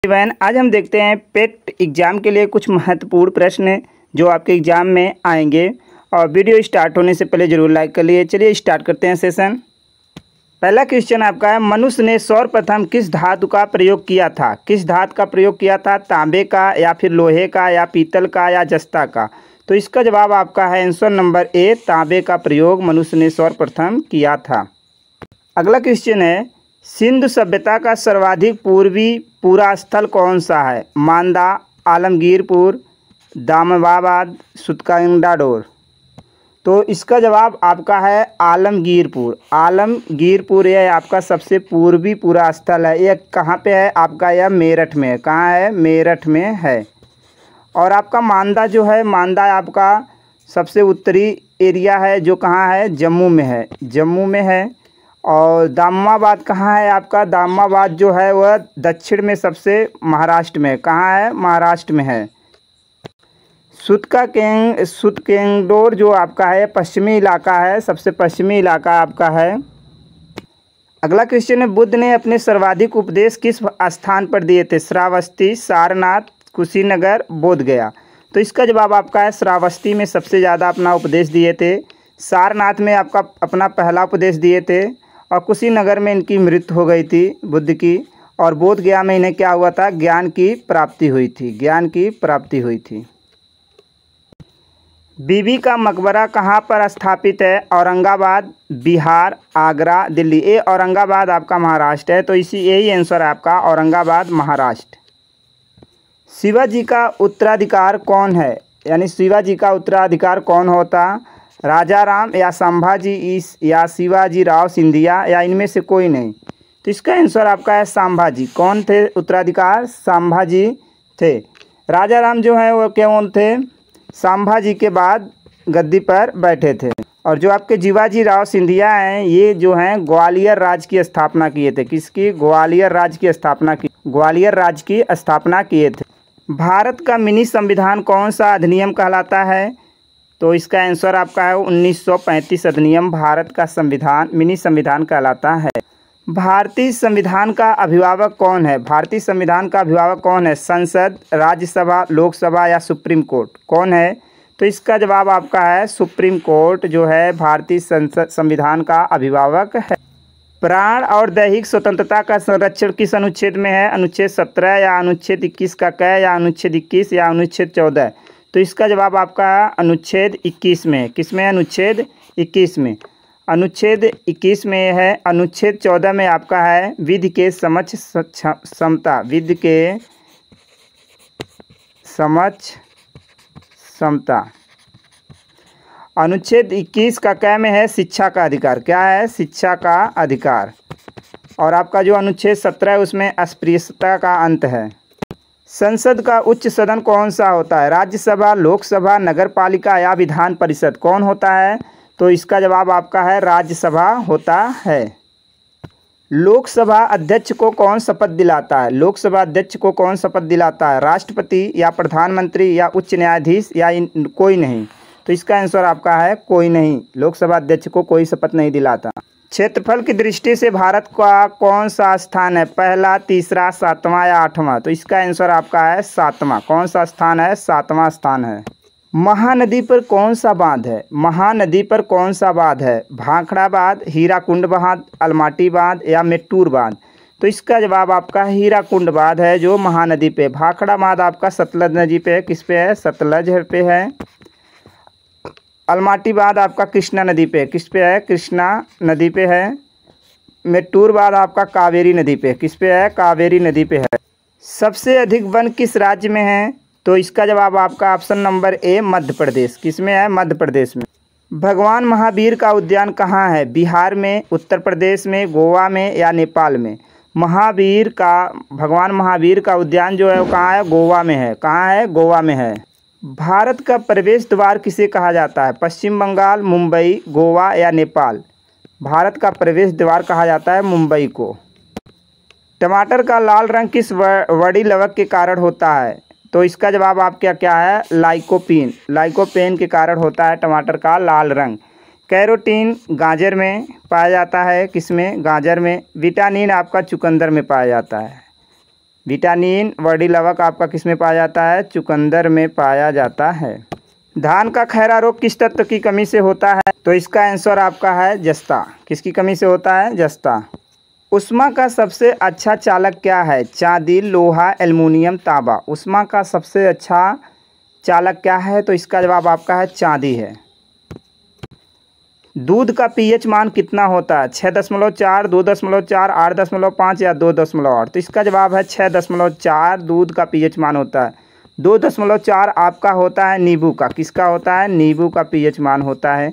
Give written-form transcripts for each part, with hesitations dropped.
बहन, आज हम देखते हैं पेट एग्ज़ाम के लिए कुछ महत्वपूर्ण प्रश्न जो आपके एग्ज़ाम में आएंगे। और वीडियो स्टार्ट होने से पहले ज़रूर लाइक कर लिए। चलिए स्टार्ट करते हैं सेशन। पहला क्वेश्चन आपका है, मनुष्य ने सर्वप्रथम किस धातु का प्रयोग किया था? किस धातु का प्रयोग किया था? तांबे का, या फिर लोहे का, या पीतल का, या जस्ता का? तो इसका जवाब आपका है आंसर नंबर ए, तांबे का प्रयोग मनुष्य ने सर्वप्रथम किया था। अगला क्वेश्चन है, सिंधु सभ्यता का सर्वाधिक पूर्वी पूरा स्थल कौन सा है? मांदा, आलमगीरपुर, दामवाबाद, सुतकांडाडोर। तो इसका जवाब आपका है आलमगीरपुर। आलमगीरपुर यह आपका सबसे पूर्वी पूरा स्थल है। यह कहाँ पे है आपका? यह मेरठ में है। कहाँ है? मेरठ में है। और आपका मांदा जो है, मांदा आपका सबसे उत्तरी एरिया है जो कहाँ है? जम्मू में है। जम्मू में है। और दामाबाद कहाँ है आपका? दामाबाद जो है वह दक्षिण में सबसे महाराष्ट्र में। कहाँ है? महाराष्ट्र में है। सुतकेंगडोर जो आपका है पश्चिमी इलाका है, सबसे पश्चिमी इलाका आपका है। अगला क्वेश्चन है, बुद्ध ने अपने सर्वाधिक उपदेश किस स्थान पर दिए थे? श्रावस्ती, सारनाथ, कुशीनगर, बोधगया। तो इसका जवाब आपका है श्रावस्ती में सबसे ज़्यादा अपना उपदेश दिए थे। सारनाथ में आपका अपना पहला उपदेश दिए थे। और कुशीनगर में इनकी मृत्यु हो गई थी बुद्ध की। और बोधगया में इन्हें क्या हुआ था? ज्ञान की प्राप्ति हुई थी। ज्ञान की प्राप्ति हुई थी। बीबी का मकबरा कहाँ पर स्थापित है? औरंगाबाद, बिहार, आगरा, दिल्ली। ये औरंगाबाद आपका महाराष्ट्र है। तो यही आंसर है आपका, औरंगाबाद महाराष्ट्र। शिवाजी का उत्तराधिकार कौन है? यानी शिवाजी का उत्तराधिकार कौन होता? राजा राम, या संभाजी, या शिवाजी राव सिंधिया, या इनमें से कोई नहीं। तो इसका आंसर आपका है संभाजी। कौन थे उत्तराधिकार? संभाजी थे। राजा राम जो है वो कौन थे? संभाजी के बाद गद्दी पर बैठे थे। और जो आपके शिवाजी राव सिंधिया हैं, ये जो हैं ग्वालियर राज्य की स्थापना किए थे। किसकी? ग्वालियर राज्य की स्थापना की। ग्वालियर राज्य की स्थापना किए थे। भारत का मिनी संविधान कौन सा अधिनियम कहलाता है? तो इसका आंसर आपका है 1935 अधिनियम भारत का संविधान, मिनी संविधान कहलाता है। भारतीय संविधान का अभिभावक कौन है? भारतीय संविधान का अभिभावक कौन है? संसद, राज्यसभा, लोकसभा, या सुप्रीम कोर्ट? कौन है? तो इसका जवाब आपका है सुप्रीम कोर्ट जो है भारतीय संविधान का अभिभावक है। प्राण और दैहिक स्वतंत्रता का संरक्षण किस अनुच्छेद में है? अनुच्छेद 17, या अनुच्छेद 21 का क, या अनुच्छेद 21, या अनुच्छेद 14? तो इसका जवाब आपका अनुच्छेद 21 में। किस में? अनुच्छेद 21 में। अनुच्छेद 21 में है। अनुच्छेद 14 में आपका है विधि के समक्ष समता। विधि के समक्ष समता। अनुच्छेद 21 का क में है शिक्षा का अधिकार। क्या है? शिक्षा का अधिकार। और आपका जो अनुच्छेद 17 है उसमें अस्पृश्यता का अंत है। संसद का उच्च सदन कौन सा होता है? राज्यसभा, लोकसभा, नगरपालिका, या विधान परिषद? कौन होता है? तो इसका जवाब आपका है राज्यसभा होता है। लोकसभा अध्यक्ष को कौन शपथ दिलाता है? लोकसभा अध्यक्ष को कौन शपथ दिलाता है? राष्ट्रपति, या प्रधानमंत्री, या उच्च न्यायाधीश, या कोई नहीं? तो इसका आंसर आपका है कोई नहीं। लोकसभा अध्यक्ष को कोई शपथ नहीं दिलाता। क्षेत्रफल की दृष्टि से भारत का कौन सा स्थान है? पहला, तीसरा, सातवां, या आठवां? तो इसका आंसर आपका है सातवां। कौन सा स्थान है? सातवां स्थान है। महानदी पर कौन सा बांध है? महानदी पर कौन सा बांध है? भाखड़ा बांध, हीराकुंड बांध, अलमाटी बांध, या मेट्टूर बांध? तो इसका जवाब आपका हीराकुंड बांध है जो महानदी पे। भाखड़ा बांध आपका सतलज नदी पे है। किस पे है? सतलज पे है। अलमाटी बांध आपका कृष्णा नदी पे। किस पे है? कृष्णा नदी पे है। मेट्टूर बांध आपका कावेरी नदी पे। किस पे है? कावेरी नदी पे है। सबसे अधिक वन किस राज्य में है? तो इसका जवाब आपका option number A, Madhya Pradesh. किस में है? मध्य प्रदेश में। भगवान महावीर का उद्यान कहाँ है? बिहार में, उत्तर प्रदेश में, गोवा में, या नेपाल में? भगवान महावीर का उद्यान जो है वो कहाँ है? गोवा में है। कहाँ है? गोवा में है। भारत का प्रवेश द्वार किसे कहा जाता है? पश्चिम बंगाल, मुंबई, गोवा, या नेपाल? भारत का प्रवेश द्वार कहा जाता है मुंबई को। टमाटर का लाल रंग किस बड़ी लवक के कारण होता है? तो इसका जवाब आपका क्या है? लाइकोपीन। लाइकोपेन के कारण होता है टमाटर का लाल रंग। कैरोटीन गाजर में पाया जाता है। किस में? गाजर में। विटामिन आपका चुकंदर में पाया जाता है। विटामिन वर्डिलवक आपका किस में पाया जाता है? चुकंदर में पाया जाता है। धान का खैरा रोग किस तत्व की कमी से होता है? तो इसका आंसर आपका है जस्ता। किसकी कमी से होता है? जस्ता। उष्मा का सबसे अच्छा चालक क्या है? चांदी, लोहा, एल्युमिनियम, तांबा। उष्मा का सबसे अच्छा चालक क्या है? तो इसका जवाब आपका है चांदी है। दूध का पीएच मान कितना होता है? 6.4, 2.4, 8.5 या 2.8। तो इसका जवाब है 6.4 दूध का पीएच मान होता है। 2.4 आपका होता है नींबू का। किसका होता है? नींबू का पीएच मान होता है।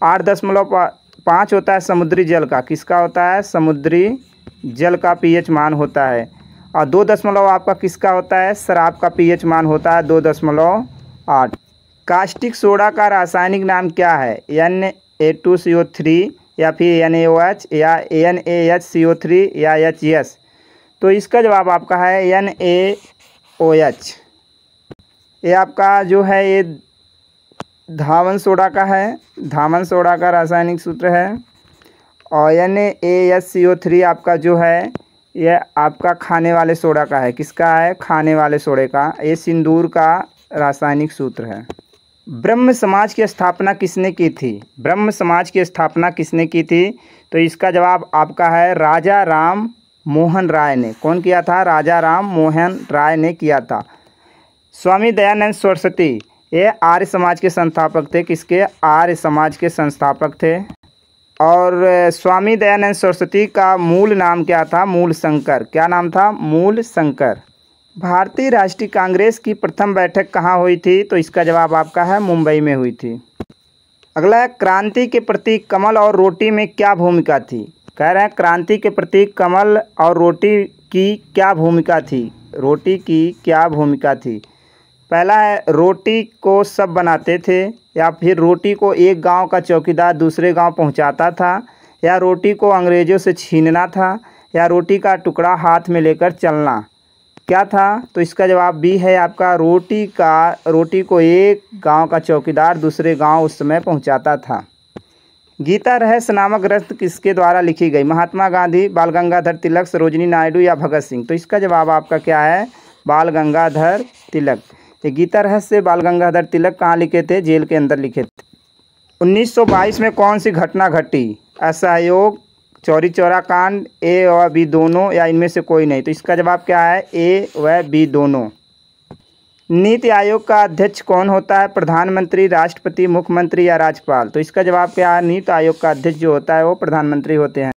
8.5 होता है समुद्री जल का। किसका होता है? समुद्री जल का पीएच मान होता है। और 2 आपका किसका होता है? शराब का पीएच मान होता है 2.8। कास्टिक सोडा का रासायनिक नाम क्या है? Na2CO3 या फिर NaOH या NaHCO3 या HCS। तो इसका जवाब आपका है NaOH। ये आपका जो है ये धावन सोडा का है। धावन सोडा का रासायनिक सूत्र है। और NaHCO3 आपका जो है ये आपका खाने वाले सोडा का है। किसका है? खाने वाले सोडे का। ये सिंदूर का रासायनिक सूत्र है। ब्रह्म समाज की स्थापना किसने की थी? ब्रह्म समाज की स्थापना किसने की थी? तो इसका जवाब आपका है राजा राम मोहन राय ने। कौन किया था? राजा राम मोहन राय ने किया था। स्वामी दयानंद सरस्वती ये आर्य समाज के संस्थापक थे। किसके? आर्य समाज के संस्थापक थे। और स्वामी दयानंद सरस्वती का मूल नाम क्या था? मूल शंकर। क्या नाम था? मूल शंकर। भारतीय राष्ट्रीय कांग्रेस की प्रथम बैठक कहाँ हुई थी? तो इसका जवाब आपका है मुंबई में हुई थी। अगला है क्रांति के प्रतीक कमल और रोटी में क्या भूमिका थी? कह रहे हैं क्रांति के प्रतीक कमल और रोटी की क्या भूमिका थी? रोटी की क्या भूमिका थी? पहला है रोटी को सब बनाते थे, या फिर रोटी को एक गांव का चौकीदार दूसरे गांव पहुंचाता था, या रोटी को अंग्रेज़ों से छीनना था, या रोटी का टुकड़ा हाथ में लेकर चलना। क्या था? तो इसका जवाब बी है आपका रोटी को एक गांव का चौकीदार दूसरे गांव उस समय पहुंचाता था। गीता रहस्य नामक ग्रंथ किसके द्वारा लिखी गई? महात्मा गांधी, बाल गंगाधर तिलक, सरोजिनी नायडू या भगत सिंह। तो इसका जवाब आपका क्या है? बाल गंगाधर तिलक। ये गीता रहस्य बाल गंगाधर तिलक कहाँ लिखे थे? जेल के अंदर लिखे थे। 1922 में कौन सी घटना घटी? असहयोग, चौरी चौरा कांड, ए व बी दोनों, या इनमें से कोई नहीं। तो इसका जवाब क्या है? ए व बी दोनों। नीति आयोग का अध्यक्ष कौन होता है? प्रधानमंत्री, राष्ट्रपति, मुख्यमंत्री या राज्यपाल। तो इसका जवाब क्या है? नीति आयोग का अध्यक्ष जो होता है वो प्रधानमंत्री होते हैं।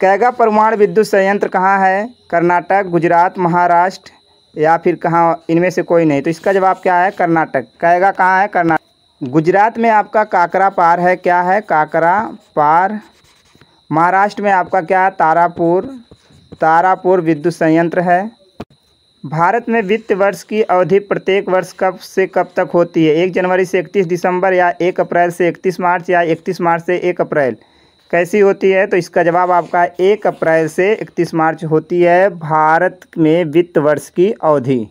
कैगा परमाणु विद्युत संयंत्र कहाँ है? कर्नाटक, गुजरात, महाराष्ट्र या फिर कहाँ? इनमें से कोई नहीं। तो इसका जवाब क्या है? कर्नाटक। कैगा कहाँ है? कर्नाटक। गुजरात में आपका काकरा पार है। क्या है? काकरा पार। महाराष्ट्र में आपका क्या है? तारापुर विद्युत संयंत्र है। भारत में वित्त वर्ष की अवधि प्रत्येक वर्ष कब से कब तक होती है? 1 जनवरी से 31 दिसंबर, या 1 अप्रैल से 31 मार्च, या 31 मार्च से 1 अप्रैल। कैसी होती है? तो इसका जवाब आपका 1 अप्रैल से 31 मार्च होती है भारत में वित्त वर्ष की अवधि।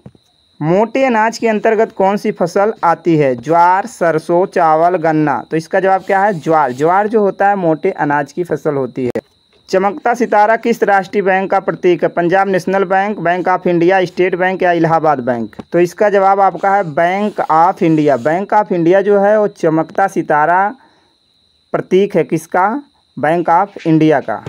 मोटे अनाज के अंतर्गत कौन सी फसल आती है? ज्वार, सरसों, चावल, गन्ना। तो इसका जवाब क्या है? ज्वार। ज्वार जो होता है मोटे अनाज की फसल होती है। चमकता सितारा किस राष्ट्रीय बैंक का प्रतीक है? Punjab national bank, bank of India, state bank या इलाहाबाद बैंक। तो इसका जवाब आपका है bank of India. Bank of India जो है वो चमकता सितारा प्रतीक है। किसका? बैंक ऑफ इंडिया का।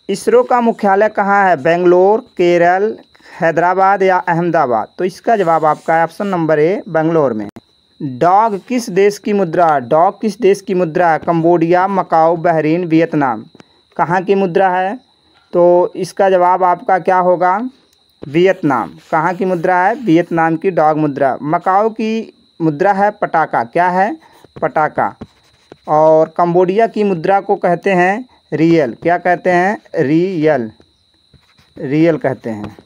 इसरो का मुख्यालय कहाँ है? बेंगलोर, केरल, हैदराबाद या अहमदाबाद। तो इसका जवाब आपका है ऑप्शन नंबर ए, बेंगलोर में। डॉग किस देश की मुद्रा? डॉग किस देश की मुद्रा है? Cambodia, Macau, Bahrain, Vietnam. कहाँ की मुद्रा है? तो इसका जवाब आपका क्या होगा? वियतनाम। कहाँ की मुद्रा है? वियतनाम की डॉग मुद्रा। मकाऊ की मुद्रा है पटाका। क्या है? पटाका। और कंबोडिया की मुद्रा को कहते हैं रियल। क्या कहते हैं? रियल। रियल कहते हैं।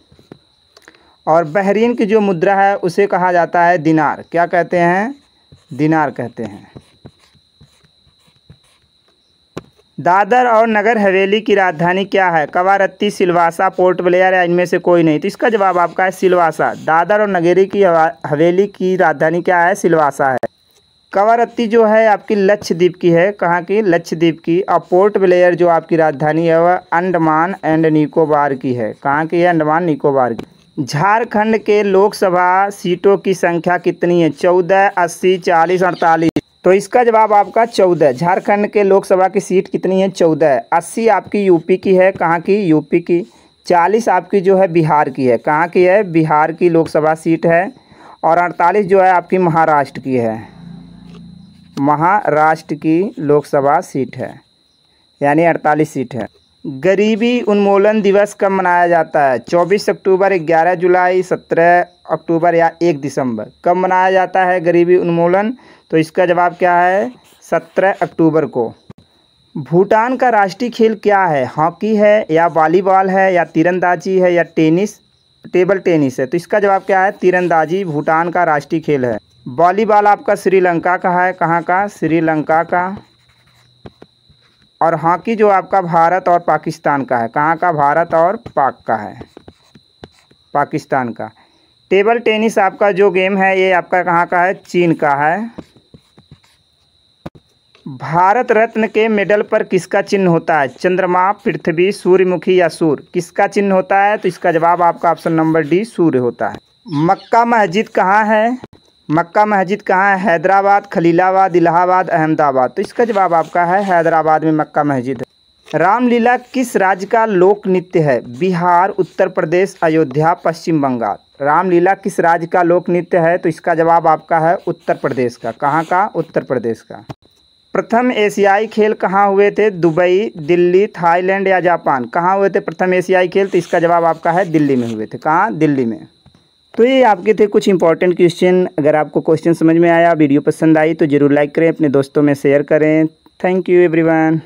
और बहरीन की जो मुद्रा है उसे कहा जाता है दिनार। क्या कहते हैं? दिनार कहते हैं। दादर और नगर हवेली की राजधानी क्या है? कवारत्ती, सिलवासा, पोर्ट ब्लेयर या इनमें से कोई नहीं। तो इसका जवाब आपका है सिलवासा। दादर और नगरी की हवेली की राजधानी क्या है? सिलवासा है। कवारत्ती जो है आपकी लक्षद्वीप की है। कहाँ की? लक्षद्वीप की। और पोर्ट ब्लेयर जो आपकी राजधानी है वह अंडमान एंड निकोबार की है। कहाँ की है? अंडमान निकोबार की। झारखंड के लोकसभा सीटों की संख्या कितनी है? 14, 80, 40, 48। तो इसका जवाब आपका 14। झारखंड के लोकसभा की सीट कितनी है? 14। 80 आपकी यूपी की है, कहाँ की? यूपी की। 40 आपकी जो है बिहार की है, कहाँ की है? बिहार की लोकसभा सीट है। और 48 जो है आपकी महाराष्ट्र की है, महाराष्ट्र की लोकसभा सीट है, यानी 48 सीट है। गरीबी उन्मूलन दिवस कब मनाया जाता है? 24 अक्टूबर, 11 जुलाई, 17 अक्टूबर या 1 दिसंबर? कब मनाया जाता है गरीबी उन्मूलन? तो इसका जवाब क्या है? 17 अक्टूबर को। भूटान का राष्ट्रीय खेल क्या है? हॉकी है या वॉलीबॉल है या तीरंदाजी है या टेबल टेनिस है? तो इसका जवाब क्या है? तीरंदाजी भूटान का राष्ट्रीय खेल है। वॉलीबॉल आपका श्रीलंका का है, कहाँ का? श्रीलंका का। और हॉकी जो आपका भारत और पाकिस्तान का है, कहाँ का? भारत और पाक का है, पाकिस्तान का। टेबल टेनिस आपका जो गेम है ये आपका कहाँ का है? चीन का है। भारत रत्न के मेडल पर किसका चिन्ह होता है? चंद्रमा, पृथ्वी, सूर्यमुखी या सूर्य? किसका चिन्ह होता है? तो इसका जवाब आपका ऑप्शन नंबर डी, सूर्य होता है। मक्का मस्जिद कहाँ है? मक्का मस्जिद कहाँ है? हैदराबाद, खलीलाबाद, इलाहाबाद, अहमदाबाद? तो इसका जवाब आपका है हैदराबाद में मक्का मस्जिद है। रामलीला किस राज्य का लोक नृत्य है? बिहार, उत्तर प्रदेश, अयोध्या, पश्चिम बंगाल? रामलीला किस राज्य का लोक नृत्य है? तो इसका जवाब आपका है उत्तर प्रदेश का। कहाँ का? उत्तर प्रदेश का। प्रथम एशियाई खेल कहाँ हुए थे? दुबई, दिल्ली, थाईलैंड या जापान? कहाँ हुए थे प्रथम एशियाई खेल? तो इसका जवाब आपका है दिल्ली में हुए थे। कहाँ? दिल्ली में। तो ये आपके थे कुछ इंपॉर्टेंट क्वेश्चन। अगर आपको क्वेश्चन समझ में आया, वीडियो पसंद आई तो ज़रूर लाइक करें, अपने दोस्तों में शेयर करें। Thank you everyone.